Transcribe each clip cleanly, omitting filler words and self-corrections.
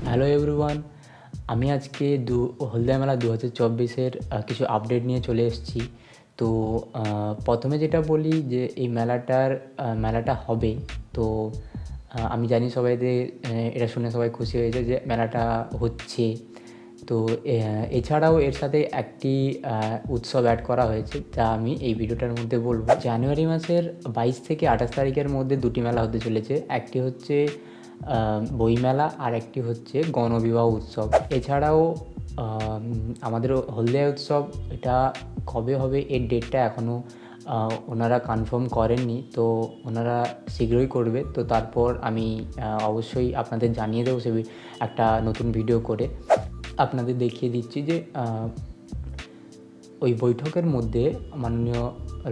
Hello everyone, আমি আজকে হলদিয়া মেলা 2024-এর কিছু আপডেট নিয়ে চলে এসেছি। তো প্রথমে যেটা বলি যে এই মেলাটা হবে। তো আমি জানি এটা শুনে সবাই খুশি হয়েছে যে মেলাটা হচ্ছে। তো এছাড়াও এর সাথে একটি উৎসব অ্যাড করা হয়েছে, যা আমি এই ভিডিওটার মধ্যে বলবো। জানুয়ারি মাসের 22 থেকে 28 তারিখের মধ্যে দুটি মেলা হতে চলেছে। একটি হচ্ছে বইমেলা আর একটি হচ্ছে গণবিবাহ উৎসব। এছাড়াও আমাদের হলদিয়া উৎসব, এটা কবে হবে এর ডেটটা এখনও ওনারা কনফার্ম করেননি। তো ওনারা শীঘ্রই করবে। তো তারপর আমি অবশ্যই আপনাদের জানিয়ে দেবো একটা নতুন ভিডিও করে। আপনাদের দেখিয়ে দিচ্ছি যে ওই বৈঠকের মধ্যে মাননীয়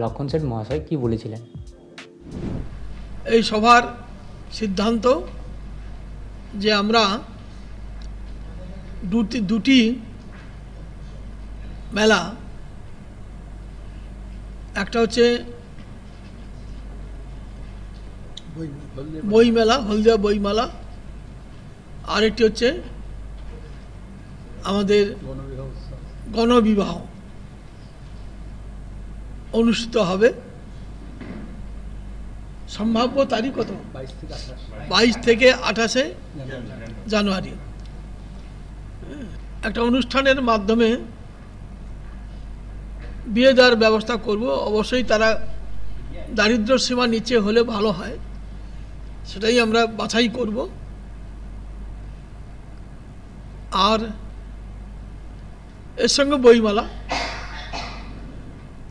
লক্ষণ সেঠ মহাশয় কী বলেছিলেন। এই সভার সিদ্ধান্ত যে আমরা দুটি মেলা, একটা হচ্ছে বইমেলা, হলদিয়া বইমেলা, আর একটি হচ্ছে আমাদের গণবিবাহ অনুষ্ঠিত হবে। সম্ভাব্য তারিখ কত? 22 থেকে 28 জানুয়ারি। একটা অনুষ্ঠানের মাধ্যমে বিয়ে দেওয়ার ব্যবস্থা করব। অবশ্যই তারা দারিদ্র্য সীমার নিচে হলে ভালো হয়, সেটাই আমরা বাছাই করব। আর এর সঙ্গে বইমেলা,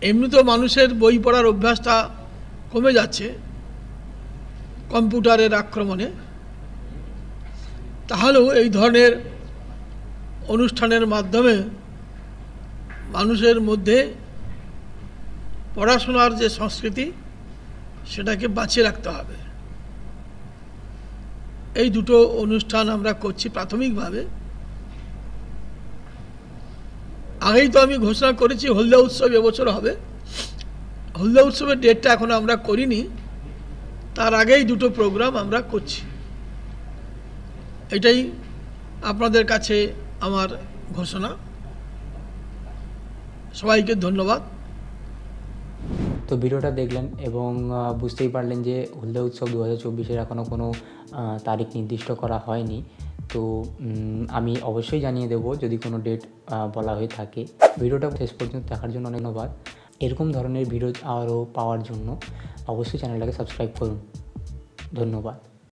এমনিতেও মানুষের বই পড়ার অভ্যাসটা কমে যাচ্ছে কম্পিউটারের আক্রমণে। তাহলেও এই ধরনের অনুষ্ঠানের মাধ্যমে মানুষের মধ্যে পড়াশোনার যে সংস্কৃতি, সেটাকে বাঁচিয়ে রাখতে হবে। এই দুটো অনুষ্ঠান আমরা করছি প্রাথমিকভাবে। আগেই তো আমি ঘোষণা করেছি হলদিয়া উৎসব এবছর হবে। হলদিয়া উৎসবের ডেটটা এখনো আমরা করিনি, তার আগেই দুটো প্রোগ্রাম আমরা করছি। এটাই আপনাদের কাছে আমার ঘোষণা। সবাইকে ধন্যবাদ। তো ভিডিওটা দেখলেন এবং বুঝতেই পারলেন যে হলদিয়া উৎসব 2024-এর এখনও কোনো তারিখ নির্দিষ্ট করা হয়নি। তো আমি অবশ্যই জানিয়ে দেবো যদি কোনো ডেট বলা হয়ে থাকে। ভিডিওটা শেষ পর্যন্ত দেখার জন্য অনেক ধন্যবাদ। এরকম ধরনের ভিডিও আরও পাওয়ার জন্য অবশ্যই চ্যানেলটাকে সাবস্ক্রাইব করুন। ধন্যবাদ।